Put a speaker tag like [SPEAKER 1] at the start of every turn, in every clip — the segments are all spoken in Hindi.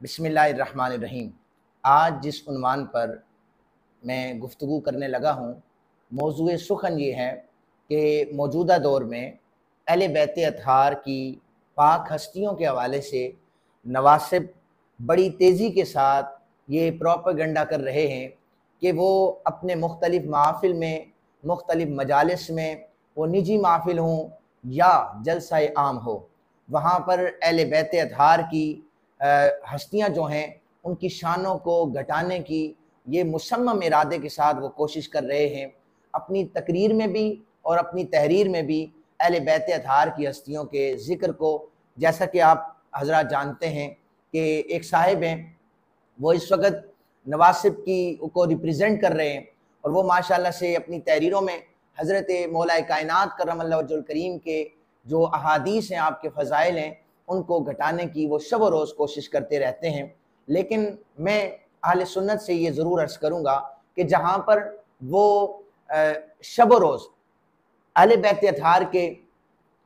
[SPEAKER 1] बिस्मिल्लाहिर्रहमानिर्रहीम। आज जिस उन्वान पर मैं गुफ्तगू करने लगा हूँ, मौज़ूए सुख़न ये है कि मौजूदा दौर में अहले बैत अतहार की पाक हस्तियों के हवाले से नवासिब बड़ी तेज़ी के साथ ये प्रोपेगेंडा कर रहे हैं कि वो अपने मुख्तलिफ़ महफ़िल में, मुख्तलिफ़ मजालिस में, वो निजी महफ़िल हों या जलसा आम हो, वहाँ पर अहले बैत अतहार की हस्तियाँ जो हैं उनकी शानों को घटाने की ये मुसम्मम इरादे के साथ वो कोशिश कर रहे हैं। अपनी तकरीर में भी और अपनी तहरीर में भी अहले बैत अतहार की हस्तियों के ज़िक्र को, जैसा कि आप हज़रात जानते हैं कि एक साहिब हैं, वो इस वक़्त नवासिब की को रिप्रेज़ेंट कर रहे हैं और वो माशाअल्लाह से अपनी तहरीरों में हज़रत मौलाए कायनात करमल्लाहु वजहुल करीम के जो अहादीस हैं, आपके फ़ज़ाइल हैं, उनको घटाने की वो शब व रोज़ कोशिश करते रहते हैं। लेकिन मैं अहले सुन्नत से ये ज़रूर अर्ज़ करूँगा कि जहाँ पर वो शब व रोज़ अहले बैत अतहार के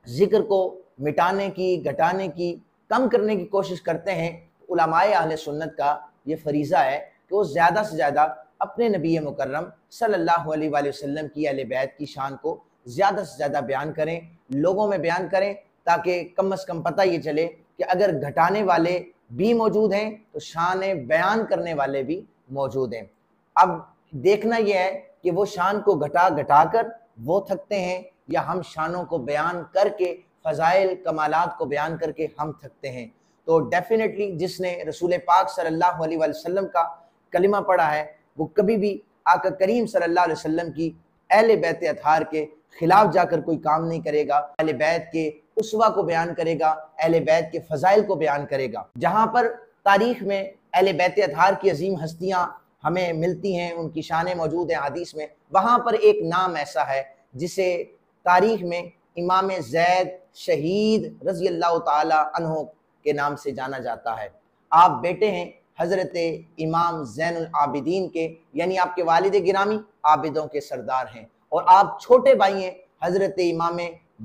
[SPEAKER 1] ज़िक्र को मिटाने की, घटाने की, कम करने की कोशिश करते हैं, उलमाए अहले सुन्नत का ये फ़रीज़ा है कि वो ज़्यादा से ज़्यादा अपने नबी मुकर्रम सल्लल्लाहु अलैहि वसल्लम की अहले बैत की शान को ज़्यादा से ज़्यादा बयान करें, लोगों में बयान करें, ताकि कम अज़ कम पता ये चले कि अगर घटाने वाले भी मौजूद हैं तो शान बयान करने वाले भी मौजूद हैं। अब देखना यह है कि वो शान को घटा घटा कर वो थकते हैं या हम शानों को बयान करके, फ़ज़ाइल कमालात को बयान करके हम थकते हैं। तो डेफिनेटली जिसने रसूल पाक सल्लल्लाहु अलैहि वसल्लम का कलिमा पढ़ा है, वो कभी भी आका करीम सल्लल्लाहु अलैहि वसल्लम की अहले बैत अतहार के खिलाफ जाकर कोई काम नहीं करेगा, अहले बैत के उसवा को बयान करेगा, अहले बैत के फ़ज़ाइल को बयान करेगा। जहाँ पर तारीख़ में अहले बैत अतहार की अज़ीम हस्तियाँ हमें मिलती हैं, उनकी शानें मौजूद हैं हदीस में, वहाँ पर एक नाम ऐसा है जिसे तारीख़ में इमाम ज़ैद शहीद रज़ी अल्लाह ताला अन्हु के नाम से जाना जाता है। आप बेटे हैं हज़रत इमाम ज़ैनुल आबिदीन के, यानी आपके वालिद गिरामी आबिदों के सरदार हैं, और आप छोटे भाई हैं हज़रत इमाम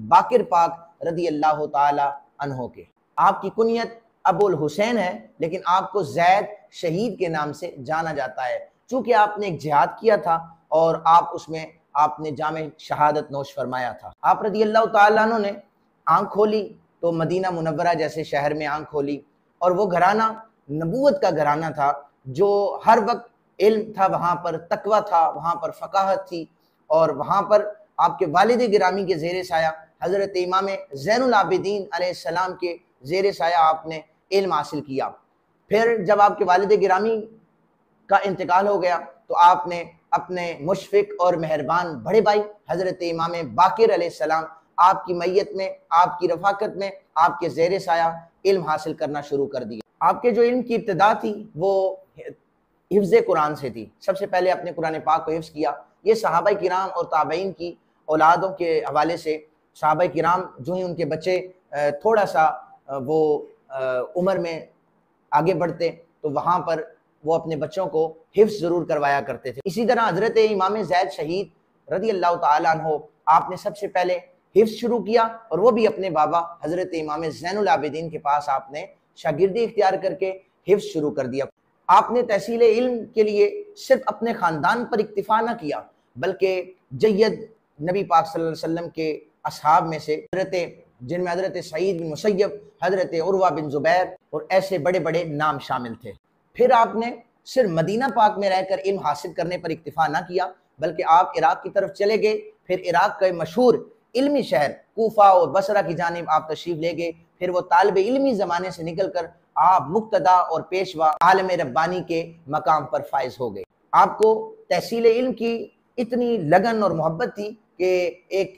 [SPEAKER 1] बाकिर पाक रज़ी अल्लाह ताला अन्हु के। आपकी कुनियत अबुल हुसैन है, लेकिन आपको ज़ैद शहीद के नाम से जाना जाता है, चूँकि आपने एक जिहाद किया था और आप उसमें आपने जामे शहादत नोश फरमाया था। आप रज़ी अल्लाह ताला अन्हु ने आँख खोली तो मदीना मुनव्वरा जैसे शहर में आँख खोली, और वो घराना नबूवत का घराना था, जो हर वक्त इल्म था वहाँ पर, तकवा था वहाँ पर, फ़क़ाहत थी, और वहाँ पर आपके वालिद गिरामी के ज़ेर साया हज़रत इमाम ज़ैनुल आबिदीन अलैहिस्सलाम के ज़ेर साया आपने इल्म हासिल किया। फिर जब आपके वालिद गिरामी का इंतकाल हो गया तो आपने अपने मुशफ़िक़ और मेहरबान बड़े भाई हज़रत इमाम बाकिर अलैहिस्सलाम आपकी मैयत में, आपकी रफ़ाकत में, आपके ज़ेर साया इल्म हासिल करना शुरू कर दिया। आपके जो इल्म की इब्तिदा थी वो हिफ्ज़ कुरान से थी। सबसे पहले अपने कुरान पाक को हिफ्ज़ किया। ये सहाबा किराम और ताबईन की औलादों के हवाले से, सहाबा किराम जो ही उनके बच्चे थोड़ा सा वो उम्र में आगे बढ़ते तो वहाँ पर वो अपने बच्चों को हिफ्ज़ ज़रूर करवाया करते थे। इसी तरह हज़रत इमाम ज़ैद शहीद रज़ी अल्लाह ताला अन्हु आपने सबसे पहले हिफ्ज़ शुरू किया, और वो भी अपने बाबा हज़रत इमाम ज़ैनुल आबिदीन के पास आपने शागिर्दी इख्तियार करके हिफ्ज़ शुरू कर दिया। आपने तहसील इल्म के लिए सिर्फ अपने ख़ानदान पर इक्तिफ़ा न किया, बल्कि जय्यद नबी पाक सल्लल्लाहु अलैहि वसल्लम के असहाब में से जिनमें हज़रत सईद बिन मुसय्यब, हज़रत उरवा बिन ज़ुबैर और ऐसे बड़े बड़े नाम शामिल थे। फिर आपने सिर्फ मदीना पाक में रहकर इल्म हासिल करने पर इक्तिफ़ा न किया, बल्कि आप इराक़ की तरफ चले गए। फिर इराक़ के मशहूर इल्मी शहर कूफा और बसरा की जानिब आप तशरीफ़ ले गए। फिर वो तालिब इल्मी ज़माने से निकल कर आप मुक्तदा और पेशवा आलम रब्बानी के मकाम पर फाइज हो गए। आपको तहसील इल्म की इतनी लगन और मोहब्बत थी कि एक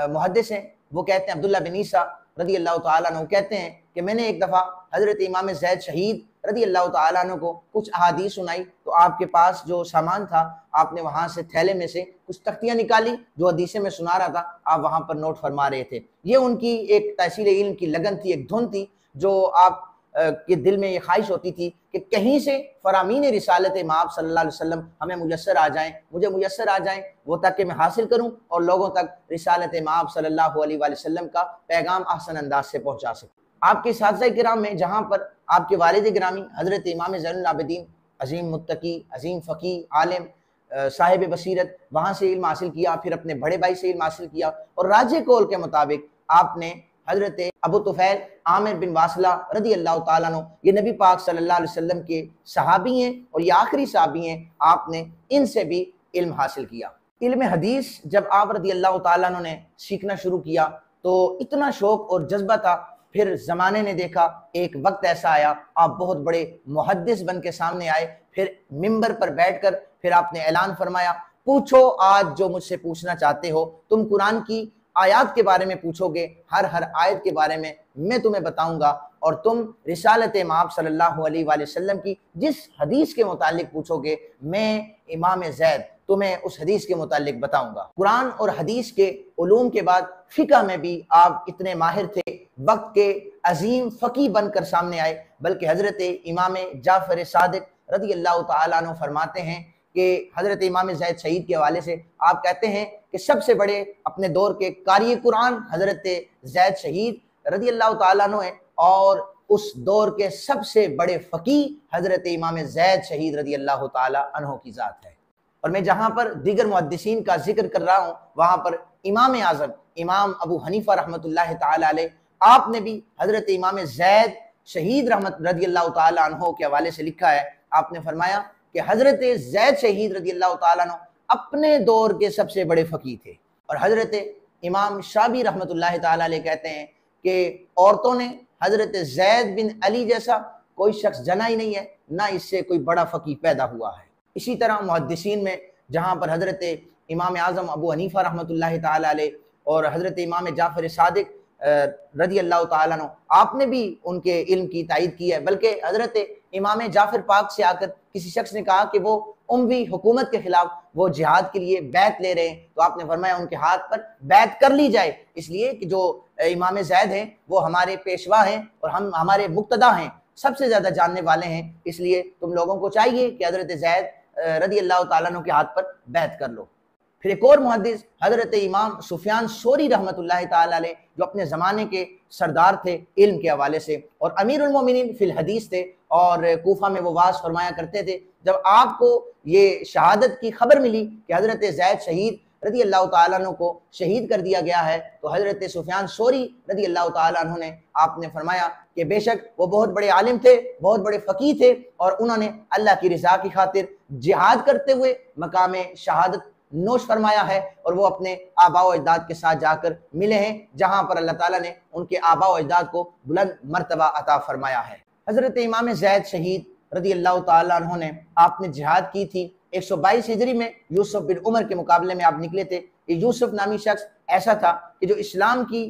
[SPEAKER 1] मुहद्दिस हैं, वो कहते हैं अब्दुल्ला बिन ईसा रज़ी अल्लाह ताला अन्हु कहते हैं कि मैंने एक दफ़ा हज़रत इमाम ज़ैद शहीद रज़ी अल्लाह ताला अन्हु को कुछ अहादीस सुनाई, तो आपके पास जो सामान था आपने वहाँ से थैले में से कुछ तख्तियाँ निकाली, जो हदीसें में सुना रहा था आप वहाँ पर नोट फरमा रहे थे। ये उनकी एक तहसील इल्म की लगन थी, एक धुन थी, जो आप के दिल में ये ख्वाहिश होती थी कि कहीं से फ़रामीन रिसालत माब सल्लल्लाहु अलैहि वसल्लम हमें मुयस्सर आ जाएँ, मुझे मुयस्सर आ जाएँ, वो ताकि मैं हासिल करूँ और लोगों तक रिसालत माब सल्लल्लाहु अलैहि वसल्लम का पैगाम आसान अंदाज से पहुँचा सकूँ। आपके साथी किराम में जहाँ पर आपके वालिद गिरामी हज़रत इमाम ज़ैनुल आबिदीन अजीम मुत्तकी, अजीम फ़की, आलिम, साहिब बसीरत, वहाँ से इल्म हासिल किया, फिर अपने बड़े भाई से इल्म हासिल किया, और राजे कौल के मुताबिक आपने हज़रत अबू तुफ़ैल आमिर बिन वासिला रज़ी अल्लाह ताला अन्हु, ये नबी पाक सल्लल्लाहु अलैहि वसल्लम के सहाबी हैं और ये आखिरी सहाबी हैं, आपने इनसे भी इल्म हासिल किया। इल्म हदीस जब आप रज़ी अल्लाह ताला अन्हु ने सीखना शुरू किया तो इतना शौक और जज्बा था, फिर ज़माने ने देखा, एक वक्त ऐसा आया आप बहुत बड़े मुहद्दिस बन के सामने आए, फिर मिंबर पर बैठकर फिर आपने ऐलान फरमाया, पूछो आज जो मुझसे पूछना चाहते हो, तुम कुरान की आयत के बारे में पूछोगे, हर आयत के बारे में मैं तुम्हें बताऊंगा, और तुम रिसालत माब सल्लल्लाहु अलैहि वसल्लम की जिस हदीस के मुतालिक पूछोगे, मैं इमाम ज़ैद तुम्हें उस हदीस के मुतालिक बताऊंगा। कुरान और हदीस के उलूम के बाद फ़िक़ह में भी आप इतने माहिर थे, वक्त के अजीम फ़की बनकर सामने आए, बल्कि हज़रत इमाम जाफ़र सादिक रज़ी अल्लाह ताला अन्हु फरमाते हैं कि हज़रत इमाम ज़ैद शहीद के हवाले से आप कहते हैं कि सबसे बड़े अपने दौर के कारी कुरान हज़रत ज़ैद शहीद रज़ी अल्लाह ताला अन्हु हैं, और उस दौर के सबसे बड़े फ़की हज़रत इमाम ज़ैद शहीद रज़ी अल्लाह ताला अन्हु की ज़ात है। और मैं जहाँ पर दीगर मुहद्दिसीन का जिक्र कर रहा हूँ, वहाँ पर इमाम आज़म इमाम अबू हनीफ़ा रहमतुल्लाहि ताला अलैह, आपने भी हज़रत इमाम ज़ैद शहीद रहमत रज़ी अल्लाह ताला अन्हु के हवाले से लिखा है, आपने फरमाया कि हज़रत ज़ैद शहीद रज़ी अल्लाह ताला अन्हु अपने दौर के सबसे बड़े फ़की थे। और हज़रत इमाम शाबी रहमतुल्लाहि ताला अलैह कहते हैं कि औरतों ने हज़रत ज़ैद बिन अली जैसा कोई शख्स जना ही नहीं है, ना इससे कोई बड़ा फ़की पैदा हुआ है। इसी तरह मुहद्दिसीन में जहाँ पर हज़रत इमाम आज़म अबू हनीफ़ा रहमतुल्लाहि ताला अलैह और हज़रत इमाम जाफ़र सादिक रज़ी अल्लाह ताला अन्हु, आपने भी उनके इल्म की तायीद की है, बल्कि हज़रत इमाम जाफ़र पाक से आकर किसी शख्स ने कहा कि वो उमवी हुकूमत के खिलाफ वो जिहाद के लिए बैत ले रहे हैं, तो आपने फरमाया उनके हाथ पर बैत कर ली जाए, इसलिए कि जो इमाम ज़ैद हैं वो हमारे पेशवा हैं और हम हमारे मुक्तदा हैं, सबसे ज़्यादा जानने वाले हैं, इसलिए तुम लोगों को चाहिए कि हज़रत ज़ैद रज़ी अल्लाह ताला अन्हु के हाथ पर बैत कर लो। फिर एक और मुहद्दिस हज़रत इमाम सुफियान सोरी रहमतुल्लाहि ताला अलैह, जो अपने ज़माने के सरदार थे इल्म के हवाले से और अमीरुल मोमिनीन फिल हदीस थे, और कूफा में वो वाज फरमाया करते थे, जब आपको ये शहादत की खबर मिली कि हज़रत ज़ैद शहीद रज़ी अल्लाह ताला अन्हु को शहीद कर दिया गया है, तो हज़रत सुफियान सोरी रज़ी अल्लाह ताला अन्हु ने आपने फरमाया कि बेशक वो बहुत बड़े आलिम थे, बहुत बड़े फ़की थे, और उन्होंने अल्लाह की रज़ा की खातिर जिहाद करते हुए मकाम शहादत नोश फरमाया है, और वो अपने आबा व अजदाद के साथ जाकर मिले हैं, जहाँ पर अल्लाह ताला ने उनके आबा व अजदाद को बुलंद मर्तबा अता फरमाया है। हज़रत इमाम ज़ैद शहीद रज़ी अल्लाह ताला अन्हु ने आपने जिहाद की थी 122 हिजरी में, यूसुफ बिन उमर के मुकाबले में आप निकले थे। ये यूसुफ नामी शख्स ऐसा था कि जो इस्लाम की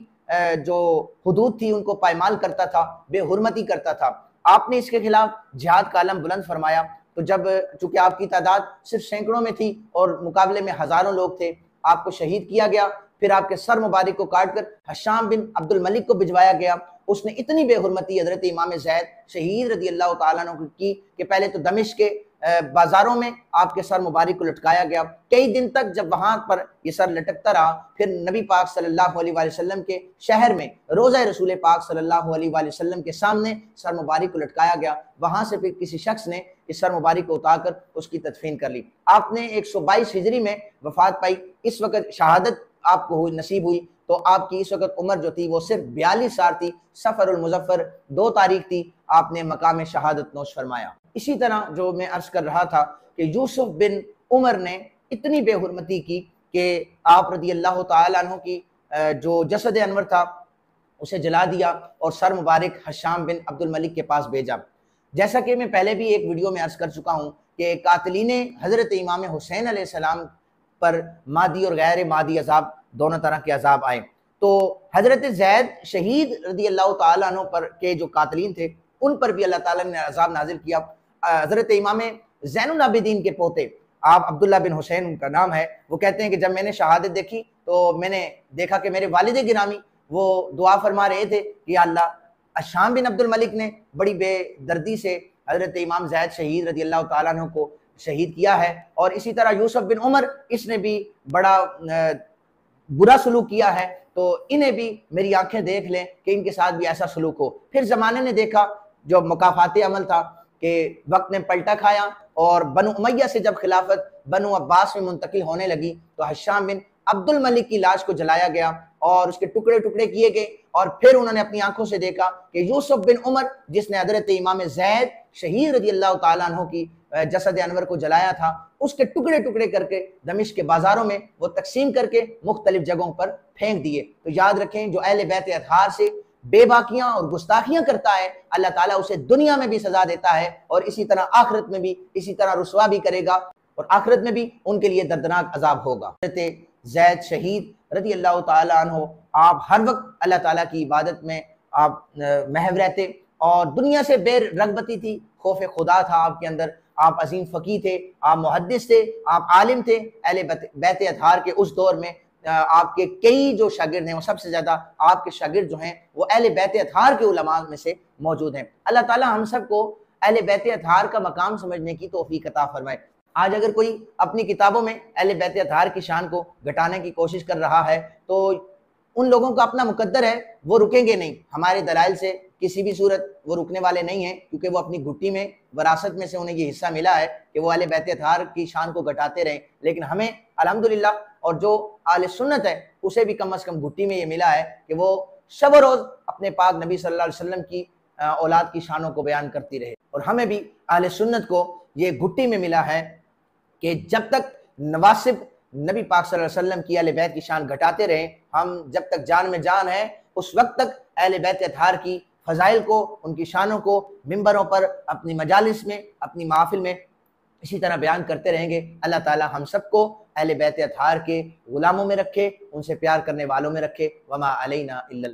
[SPEAKER 1] जो हुदूद थी उनको पायमाल करता था, बेहुरमती करता था। आपने इसके खिलाफ जिहाद का अलम बुलंद फरमाया, तो जब चूंकि आपकी तादाद सिर्फ सैकड़ों में थी और मुकाबले में हज़ारों लोग थे, आपको शहीद किया गया। फिर आपके सर मुबारक को काट कर हशाम बिन अब्दुल मलिक को भिजवाया गया। उसने इतनी बेहुरमती हज़रत इमाम ज़ैद शहीद रज़ी अल्लाह ताला अन्हु की कि पहले तो दमिश्क के बाज़ारों में आपके सर मुबारक को लटकाया गया कई दिन तक। जब वहाँ पर ये सर लटकता रहा, फिर नबी पाक सल्लल्लाहु अलैहि वसल्लम के शहर में रोज़ा रसूल पाक सल्लल्लाहु अलैहि वसल्लम के सामने सर मुबारक को लटकाया गया। वहाँ से फिर किसी शख्स ने इस सर मुबारक को उतार कर उसकी तदफीन कर ली। आपने 122 हिजरी में वफ़ात पाई। इस वक्त शहादत आपको नसीब हुई तो आपकी इस वक्त उम्र जो थी वो सिर्फ 42 साल थी। सफ़रुल मुज़फ़्फ़र 2 तारीख थी, आपने मकाम शहादत नोश फरमाया। इसी तरह जो मैं अर्ज़ कर रहा था कि यूसुफ बिन उमर ने इतनी बेहुरमती की कि आप रज़ी अल्लाह ताला अन्हु की जो जसद अनवर था उसे जला दिया और सर मुबारक हशाम बिन अब्दुल मलिक के पास भेजा। जैसा कि मैं पहले भी एक वीडियो में अर्ज़ कर चुका हूँ कि कातिलीन हज़रत इमाम हुसैन अलैहिस्सलाम पर मादी और गैर मादी अजाब दोनों तरह के अजाब आए। तो हज़रत ज़ैद शहीद रज़ी अल्लाह ताला अन्हु पर के जो कातिलीन थे उन पर भी अल्लाह ताला ने अजाब नाजिल किया। हज़रत इमाम ज़ैनुल आबिदीन के पोते आप अब्दुल्ला बिन हुसैन उनका नाम है, वो कहते हैं कि जब मैंने शहादत देखी तो मैंने देखा कि मेरे वालिद गिरामी वो दुआ फरमा रहे थे कि अल्लाह, हशाम बिन अब्दुल मलिक ने बड़ी बेदर्दी से हज़रत इमाम ज़ैद शहीद रज़ी अल्लाह ताला अन्हु को शहीद किया है, और इसी तरह यूसुफ बिन उमर इसने भी बड़ा बुरा सलूक किया है। तो इन्हें भी मेरी आंखें देख लें कि इनके साथ भी ऐसा सलूक हो। फिर ज़माने ने देखा, जो मुकाफ़ाती अमल था, कि वक्त ने पलटा खाया और बनु उमैया से जब खिलाफत बनु अब्बास में मुंतकिल होने लगी तो हश्शाम बिन अब्दुल मलिक की लाश को जलाया गया और उसके टुकड़े टुकड़े किए गए। और फिर उन्होंने अपनी आंखों से देखा कि यूसुफ बिन उमर, जिसने हजरत इमाम ज़ैद शहीद रज़ी अल्लाह तआला अन्हु की जसद अनवर को जलाया था, उसके टुकड़े टुकड़े करके दमिश्क के बाजारों में वो तकसीम करके मुख्तलिफ जगहों पर फेंक दिए। तो याद रखें, जो अहले बैत अतहार से बेबाकियां और गुस्ताखियां करता है, अल्लाह ताला उसे दुनिया में भी सजा देता है और इसी तरह आखिरत में भी इसी तरह रुसवा भी करेगा और आखिरत में भी उनके लिए दर्दनाक अजाब होगा। हज़रत ज़ैद शहीद रज़ी अल्लाह तआला अन्हु, आप हर वक्त अल्लाह ताला की इबादत में आप महव रहते और दुनिया से बेरगबती थी, खौफ खुदा था आपके अंदर। आप अजीम फ़कीह थे, आप मुहद्दिस थे, आप आलिम थे। अहले बैत अतहार के उस दौर में आपके कई जो शागिर्द हैं, वो सबसे ज़्यादा आपके शागिर्द जो हैं वो अहले बैत अतहार के उलमा में से मौजूद हैं। अल्लाह ताला हम सबको अहले बैत अतहार का मकाम समझने की तौफीक अता फरमाए। आज अगर कोई अपनी किताबों में अहले बैत अतहार की शान को घटाने की कोशिश कर रहा है तो उन लोगों का अपना मुकद्दर है, वो रुकेंगे नहीं। हमारे दलाइल से किसी भी सूरत वो रुकने वाले नहीं हैं, क्योंकि वो अपनी घुट्टी में, वरासत में से उन्हें ये हिस्सा मिला है कि वो अहले बैत अतहार की शान को घटाते रहें। लेकिन हमें अल्हम्दुलिल्लाह, और जो आले सुन्नत है उसे भी कम अज़ कम घुट्टी में ये मिला है कि वो शब रोज़ अपने पाक नबी सल्लल्लाहु अलैहि वसल्लम की औलाद की शानों को बयान करती रहे। और हमें भी आले सुन्नत को ये घुट्टी में मिला है कि जब तक नवासिब नबी पाक सल्लल्लाहु अलैहि वसल्लम की अहले बैत की शान घटाते रहें, हम जब तक जान में जान है उस वक्त तक अहले बैत अतहार की फ़ज़ाइल को, उनकी शानों को मिंबरों पर, अपनी मजालिस में, अपनी महफ़िल में इसी तरह बयान करते रहेंगे। अल्लाह ताला हम सबको अहले बैत अतहार के गुलामों में रखे, उनसे प्यार करने वालों में रखे। वमा अलैना इल्लल